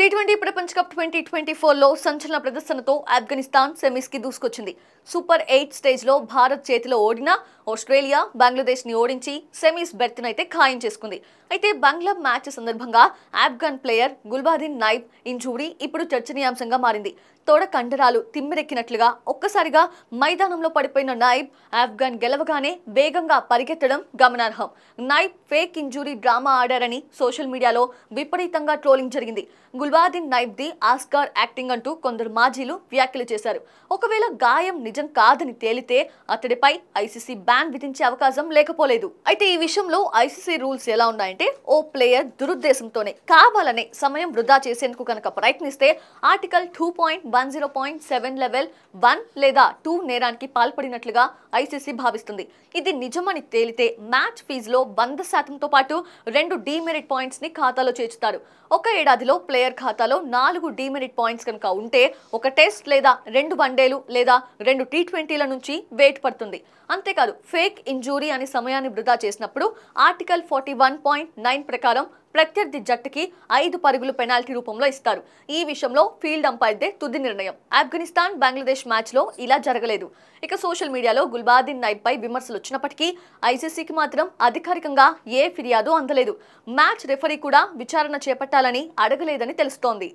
T20 ప్రపంచ cup 2024లో సంచలన ప్రదర్శనతో ఆఫ్ఘనిస్తాన్ సెమీస్ కి దూసుకొచ్చింది. సూపర్ 8 స్టేజ్ లో భారత్ చేతిలో ఓడిన ఆస్ట్రేలియా బంగ్లాదేశ్ ని ఓడించి సెమీస్ బెర్త్నైతే ఖాయం చేసుకుంది. అయితే బంగ్లా మ్యాచ్ సందర్భంగా Afghan player Gulbadin Naib injury ఇప్పుడు చర్చనీయాంశంగా మారింది. తోడ కండరాలు తిమ్మిరెక్కినట్లుగా ఒక్కసారిగా మైదానంలో పడిపోయిన నైబ్ ఆఫ్ఘన్ గెలవగానే వేగంగా పరిగెత్తడం గమనార్హం. నైబ్ ఫేక్ ఇంజూరీ డ్రామా ఆడారని సోషల్ మీడియాలో విపరీతంగా ట్రోలింగ్ జరిగింది. Gulbadin Naib the Oscar acting అంటూ కొందరు మాజీలు వ్యాఖ్యలు చేశారు. ఒకవేళ గాయం నిజం కాదని తేలితే అతడిపై ఐసీసీ బ్యాన్ విధించే అవకాశం లేకపోలేదు. అయితే ఈ విషయంలో ఐసీసీ రూల్స్ ఎలా ఉన్నాయంటే, ఓ ప్లేయర్ దురుద్దేశంతోనే కావాలనే సమయం వృధా చేసేందుకు కనుక ప్రయత్నిస్తే ఆర్టికల్ 2.10.7 లెవెల్ 1 లేదా 2 నేరానికి పాల్పడినట్లుగా ఐసీసీ భావిస్తుంది. ఇది నిజమని తేలితే మ్యాచ్ ఫీజులో 100%తో పాటు 2 డీమెరిట్ పాయింట్స్ ని ఖాతాలో చేర్చుతారు. ఒక ఏడాదిలో ప్లేయర్ ఖాతాలో 4 డీమెరిట్ పాయింట్స్ కనుక ఉంటే ఒక టెస్ట్ లేదా 2 వన్డేలు లేదా 2 T20ల నుంచి వేటు పడుతుంది. అంతేకాదు, ఫేక్ ఇంజూరీ అని సమయాన్ని వృధా చేసినప్పుడు ఆర్టికల్ 41.9 ప్రకారం ప్రత్యర్థి జట్టుకి 5 పరుగులు పెనాల్టీ రూపంలో ఇస్తారు. ఈ విషయంలో ఫీల్డ్ అంపైర్దే తుది నిర్ణయం. ఆఫ్ఘనిస్తాన్ బంగ్లాదేశ్ మ్యాచ్ లో ఇలా జరగలేదు. ఇక సోషల్ మీడియాలో గుల్బాదిన్ నైబ్ పై విమర్శలు వచ్చినప్పటికీ ఐసీసీకి మాత్రం అధికారికంగా ఏ ఫిర్యాదు అందలేదు. మ్యాచ్ రెఫరీ కూడా విచారణ చేపట్టాలని అడగలేదని తెలుస్తోంది.